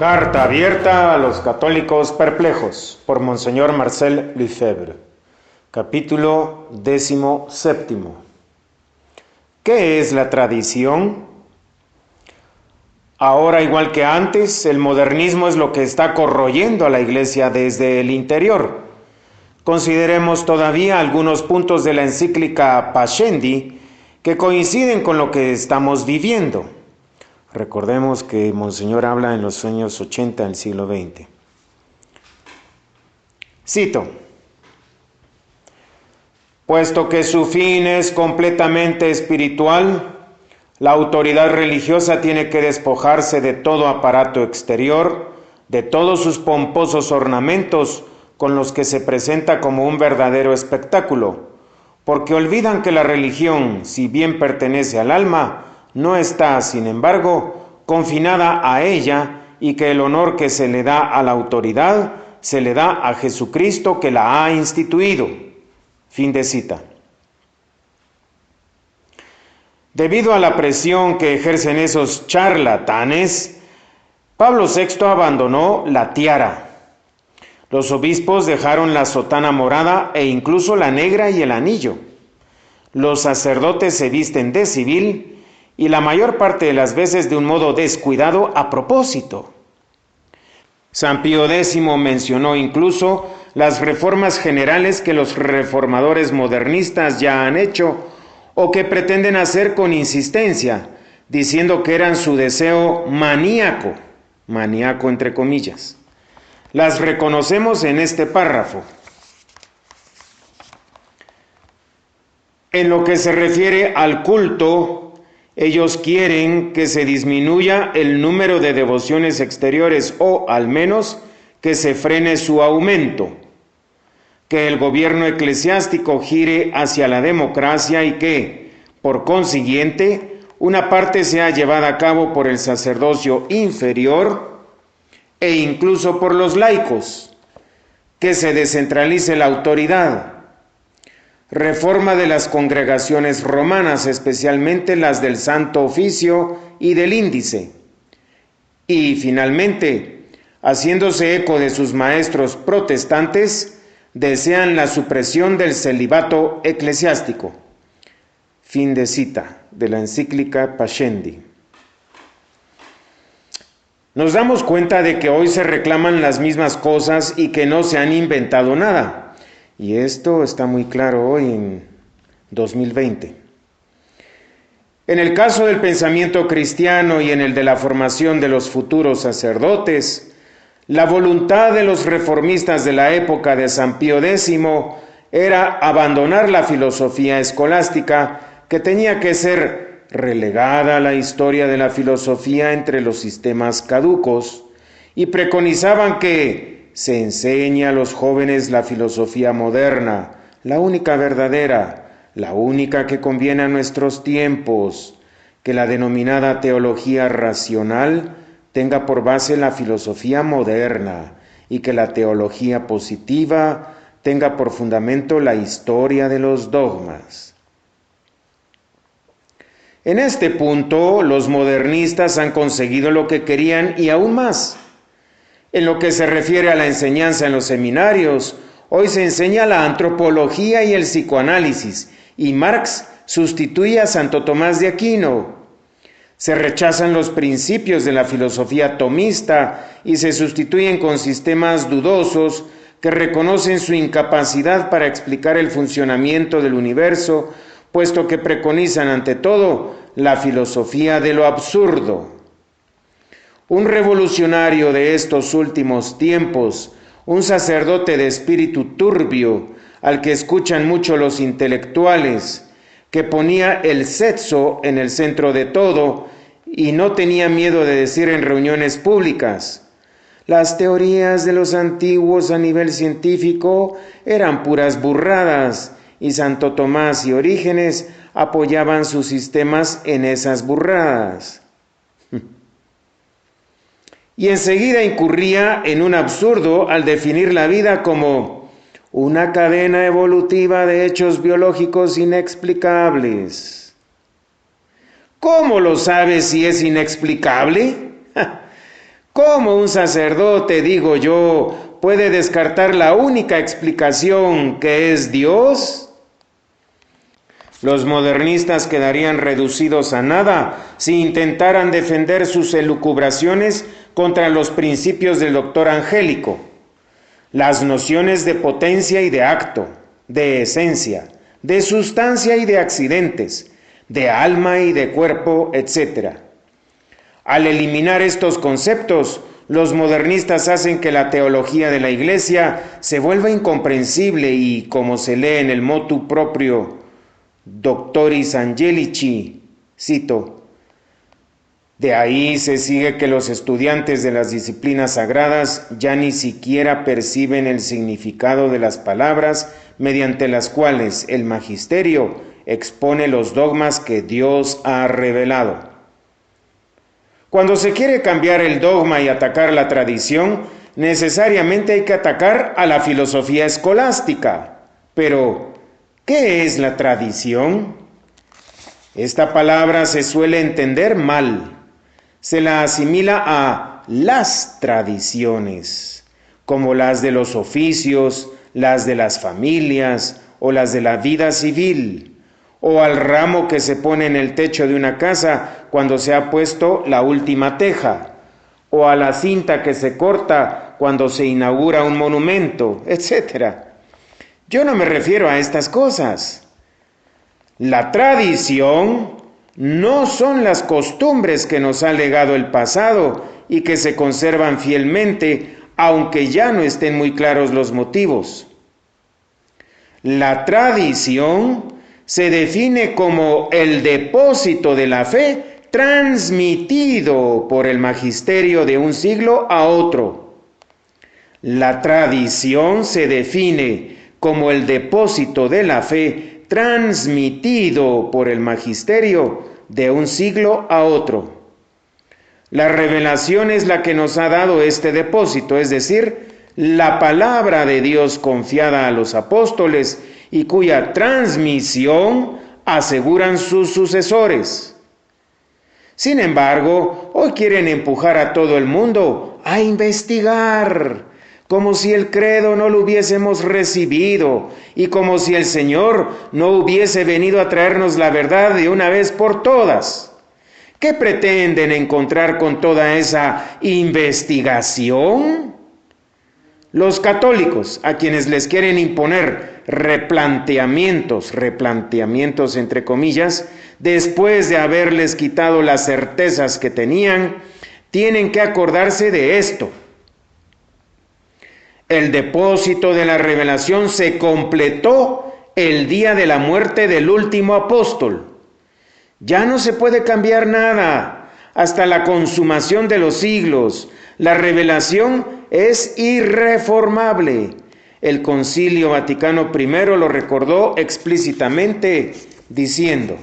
Carta abierta a los católicos perplejos por Monseñor Marcel Lefebvre. Capítulo 17. ¿Qué es la tradición? Ahora, igual que antes, el modernismo es lo que está corroyendo a la Iglesia desde el interior. Consideremos todavía algunos puntos de la encíclica Pascendi que coinciden con lo que estamos viviendo. Recordemos que Monseñor habla en los años 80 del siglo XX. Cito: puesto que su fin es completamente espiritual, la autoridad religiosa tiene que despojarse de todo aparato exterior, de todos sus pomposos ornamentos con los que se presenta como un verdadero espectáculo, porque olvidan que la religión, si bien pertenece al alma, no está, sin embargo, confinada a ella, y que el honor que se le da a la autoridad se le da a Jesucristo que la ha instituido. Fin de cita. Debido a la presión que ejercen esos charlatanes, Pablo VI abandonó la tiara. Los obispos dejaron la sotana morada e incluso la negra y el anillo. Los sacerdotes se visten de civil y la mayor parte de las veces de un modo descuidado a propósito. San Pío X mencionó incluso las reformas generales que los reformadores modernistas ya han hecho o que pretenden hacer con insistencia, diciendo que eran su deseo maníaco entre comillas. Las reconocemos en este párrafo. En lo que se refiere al culto, ellos quieren que se disminuya el número de devociones exteriores o, al menos, que se frene su aumento, que el gobierno eclesiástico gire hacia la democracia y que, por consiguiente, una parte sea llevada a cabo por el sacerdocio inferior e incluso por los laicos, que se descentralice la autoridad. Reforma de las congregaciones romanas, especialmente las del Santo Oficio y del Índice. Y finalmente, haciéndose eco de sus maestros protestantes, desean la supresión del celibato eclesiástico. Fin de cita de la encíclica Pascendi. Nos damos cuenta de que hoy se reclaman las mismas cosas y que no se han inventado nada. Y esto está muy claro hoy en 2020. En el caso del pensamiento cristiano y en el de la formación de los futuros sacerdotes, la voluntad de los reformistas de la época de San Pío X era abandonar la filosofía escolástica, que tenía que ser relegada a la historia de la filosofía entre los sistemas caducos, y preconizaban que se enseña a los jóvenes la filosofía moderna, la única verdadera, la única que conviene a nuestros tiempos, que la denominada teología racional tenga por base la filosofía moderna y que la teología positiva tenga por fundamento la historia de los dogmas. En este punto, los modernistas han conseguido lo que querían y aún más. En lo que se refiere a la enseñanza en los seminarios, hoy se enseña la antropología y el psicoanálisis, y Marx sustituye a Santo Tomás de Aquino. Se rechazan los principios de la filosofía tomista y se sustituyen con sistemas dudosos que reconocen su incapacidad para explicar el funcionamiento del universo, puesto que preconizan ante todo la filosofía de lo absurdo. Un revolucionario de estos últimos tiempos, un sacerdote de espíritu turbio, al que escuchan mucho los intelectuales, que ponía el sexo en el centro de todo y no tenía miedo de decir en reuniones públicas: las teorías de los antiguos a nivel científico eran puras burradas, y Santo Tomás y Orígenes apoyaban sus sistemas en esas burradas. Y enseguida incurría en un absurdo al definir la vida como una cadena evolutiva de hechos biológicos inexplicables. ¿Cómo lo sabes si es inexplicable? ¿Cómo un sacerdote, digo yo, puede descartar la única explicación que es Dios? Los modernistas quedarían reducidos a nada si intentaran defender sus elucubraciones contra los principios del doctor Angélico, las nociones de potencia y de acto, de esencia, de sustancia y de accidentes, de alma y de cuerpo, etc. Al eliminar estos conceptos, los modernistas hacen que la teología de la Iglesia se vuelva incomprensible y, como se lee en el motu proprio Doctoris Angelici, cito, de ahí se sigue que los estudiantes de las disciplinas sagradas ya ni siquiera perciben el significado de las palabras mediante las cuales el magisterio expone los dogmas que Dios ha revelado. Cuando se quiere cambiar el dogma y atacar la tradición, necesariamente hay que atacar a la filosofía escolástica. Pero, ¿qué es la tradición? Esta palabra se suele entender mal. Se la asimila a las tradiciones, como las de los oficios, las de las familias o las de la vida civil, o al ramo que se pone en el techo de una casa cuando se ha puesto la última teja, o a la cinta que se corta cuando se inaugura un monumento, etc. Yo no me refiero a estas cosas. La tradición no son las costumbres que nos ha legado el pasado y que se conservan fielmente, aunque ya no estén muy claros los motivos. La tradición se define como el depósito de la fe transmitido por el magisterio de un siglo a otro. La tradición se define como el depósito de la fe transmitido por el magisterio de un siglo a otro. La revelación es la que nos ha dado este depósito, es decir, la palabra de Dios confiada a los apóstoles y cuya transmisión aseguran sus sucesores. Sin embargo, hoy quieren empujar a todo el mundo a investigar, como si el credo no lo hubiésemos recibido y como si el Señor no hubiese venido a traernos la verdad de una vez por todas. ¿Qué pretenden encontrar con toda esa investigación? Los católicos, a quienes les quieren imponer replanteamientos entre comillas, después de haberles quitado las certezas que tenían, tienen que acordarse de esto. El depósito de la revelación se completó el día de la muerte del último apóstol. Ya no se puede cambiar nada hasta la consumación de los siglos. La revelación es irreformable. El Concilio Vaticano I lo recordó explícitamente diciendo: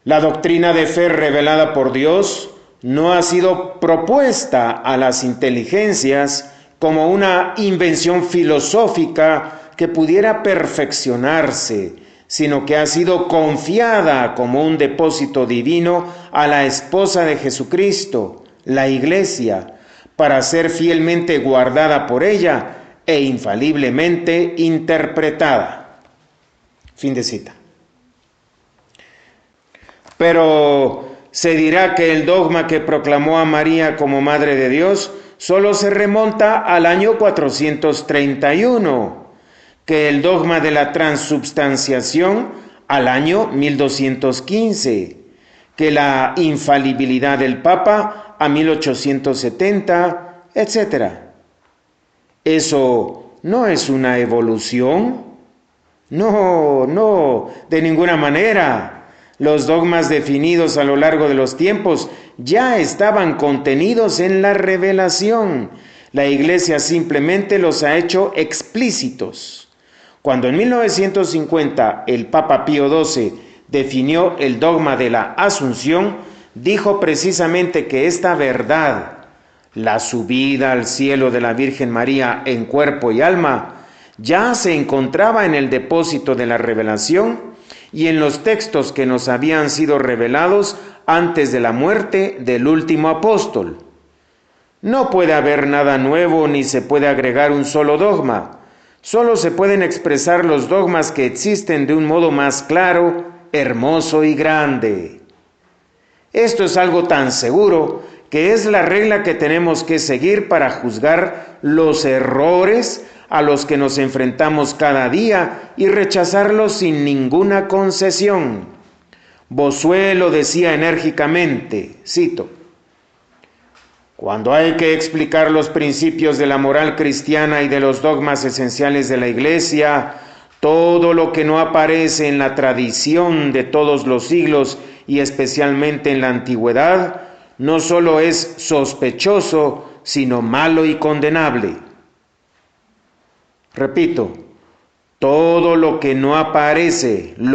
la doctrina de fe revelada por Dios no ha sido propuesta a las inteligencias como una invención filosófica que pudiera perfeccionarse, sino que ha sido confiada como un depósito divino a la esposa de Jesucristo, la Iglesia, para ser fielmente guardada por ella e infaliblemente interpretada. Fin de cita. Pero se dirá que el dogma que proclamó a María como Madre de Dios solo se remonta al año 431, que el dogma de la transubstanciación al año 1215, que la infalibilidad del Papa a 1870, etc. ¿Eso no es una evolución? No, de ninguna manera. Los dogmas definidos a lo largo de los tiempos ya estaban contenidos en la revelación. La Iglesia simplemente los ha hecho explícitos. Cuando en 1950 el Papa Pío XII definió el dogma de la Asunción, dijo precisamente que esta verdad, la subida al cielo de la Virgen María en cuerpo y alma, ya se encontraba en el depósito de la revelación y en los textos que nos habían sido revelados antes de la muerte del último apóstol. No puede haber nada nuevo ni se puede agregar un solo dogma. Solo se pueden expresar los dogmas que existen de un modo más claro, hermoso y grande. Esto es algo tan seguro que es la regla que tenemos que seguir para juzgar los errores a los que nos enfrentamos cada día y rechazarlos sin ninguna concesión. Bossuet lo decía enérgicamente, cito: cuando hay que explicar los principios de la moral cristiana y de los dogmas esenciales de la Iglesia, todo lo que no aparece en la tradición de todos los siglos y especialmente en la antigüedad, no solo es sospechoso, sino malo y condenable. Repito, todo lo que no aparece en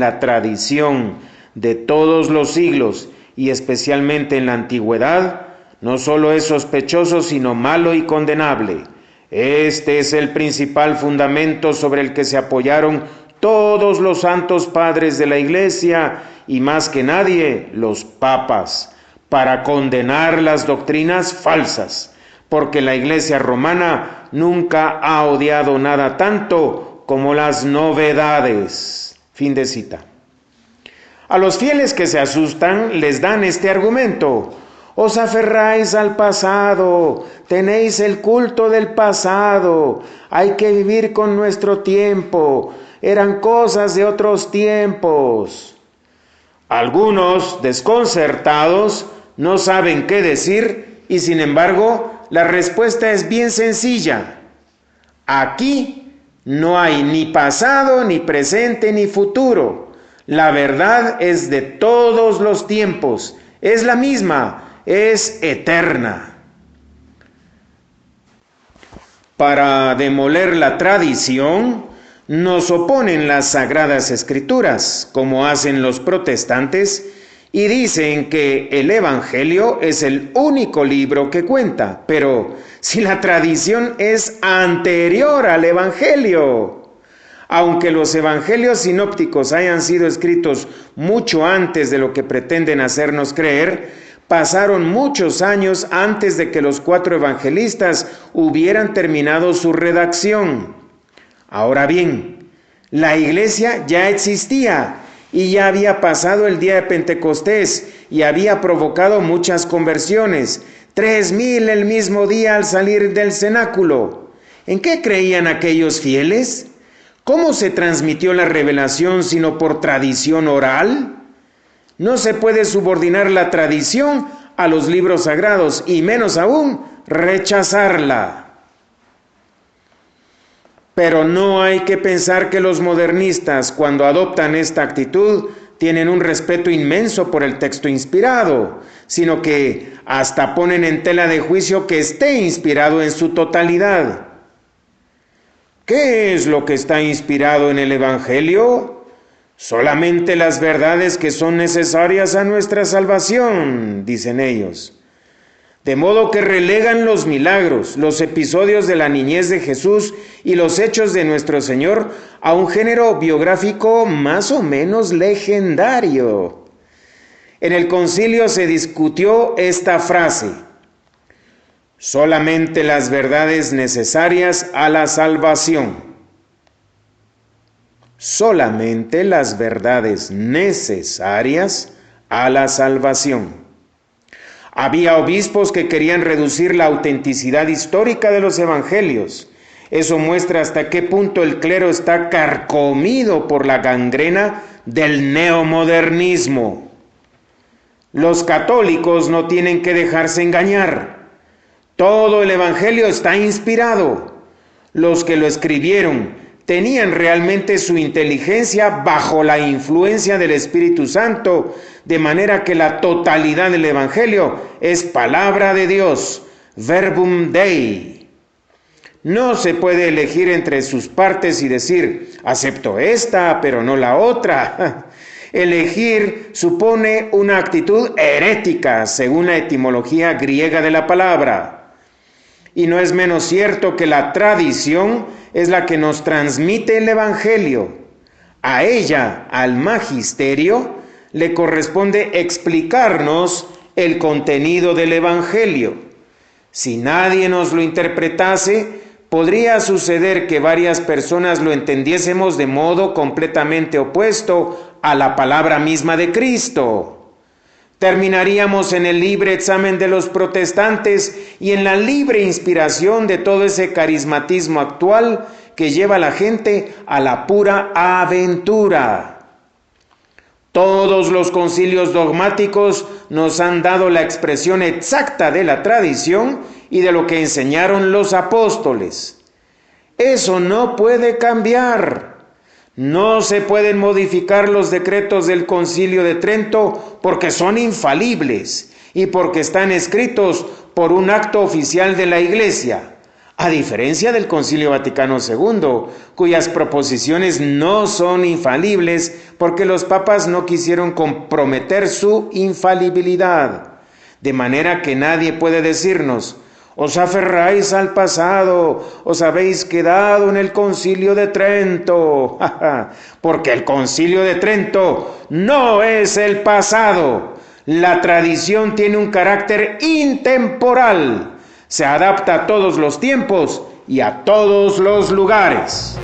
la tradición de todos los siglos y especialmente en la antigüedad, no solo es sospechoso, sino malo y condenable. Este es el principal fundamento sobre el que se apoyaron todos los santos padres de la Iglesia y más que nadie los papas, para condenar las doctrinas falsas, porque la Iglesia romana nunca ha odiado nada tanto como las novedades. Fin de cita. A los fieles que se asustan les dan este argumento: os aferráis al pasado, tenéis el culto del pasado, hay que vivir con nuestro tiempo, eran cosas de otros tiempos. Algunos, desconcertados, no saben qué decir y sin embargo la respuesta es bien sencilla. Aquí no hay ni pasado, ni presente, ni futuro. La verdad es de todos los tiempos, es la misma, es eterna. Para demoler la tradición, nos oponen las Sagradas Escrituras, como hacen los protestantes, y dicen que el Evangelio es el único libro que cuenta, pero si la tradición es anterior al Evangelio. Aunque los evangelios sinópticos hayan sido escritos mucho antes de lo que pretenden hacernos creer, pasaron muchos años antes de que los 4 evangelistas hubieran terminado su redacción. Ahora bien, la Iglesia ya existía y ya había pasado el día de Pentecostés y había provocado muchas conversiones, 3,000 el mismo día al salir del cenáculo. ¿En qué creían aquellos fieles? ¿Cómo se transmitió la revelación sino por tradición oral? No se puede subordinar la tradición a los libros sagrados y menos aún rechazarla. Pero no hay que pensar que los modernistas, cuando adoptan esta actitud, tienen un respeto inmenso por el texto inspirado, sino que hasta ponen en tela de juicio que esté inspirado en su totalidad. ¿Qué es lo que está inspirado en el Evangelio? Solamente las verdades que son necesarias a nuestra salvación, dicen ellos. De modo que relegan los milagros, los episodios de la niñez de Jesús y los hechos de nuestro Señor a un género biográfico más o menos legendario. En el concilio se discutió esta frase: solamente las verdades necesarias a la salvación. Solamente las verdades necesarias a la salvación. Había obispos que querían reducir la autenticidad histórica de los evangelios. Eso muestra hasta qué punto el clero está carcomido por la gangrena del neomodernismo. Los católicos no tienen que dejarse engañar. Todo el evangelio está inspirado. Los que lo escribieron tenían realmente su inteligencia bajo la influencia del Espíritu Santo, de manera que la totalidad del Evangelio es palabra de Dios, verbum Dei. No se puede elegir entre sus partes y decir, acepto esta, pero no la otra. Elegir supone una actitud herética, según la etimología griega de la palabra. Y no es menos cierto que la tradición es la que nos transmite el Evangelio. A ella, al magisterio, le corresponde explicarnos el contenido del Evangelio. Si nadie nos lo interpretase, podría suceder que varias personas lo entendiésemos de modo completamente opuesto a la palabra misma de Cristo. Terminaríamos en el libre examen de los protestantes y en la libre inspiración de todo ese carismatismo actual que lleva a la gente a la pura aventura. Todos los concilios dogmáticos nos han dado la expresión exacta de la tradición y de lo que enseñaron los apóstoles. Eso no puede cambiar. No se pueden modificar los decretos del Concilio de Trento porque son infalibles y porque están escritos por un acto oficial de la Iglesia, a diferencia del Concilio Vaticano II, cuyas proposiciones no son infalibles porque los papas no quisieron comprometer su infalibilidad. De manera que nadie puede decirnos: os aferráis al pasado, os habéis quedado en el Concilio de Trento, porque el Concilio de Trento no es el pasado. La tradición tiene un carácter intemporal, se adapta a todos los tiempos y a todos los lugares.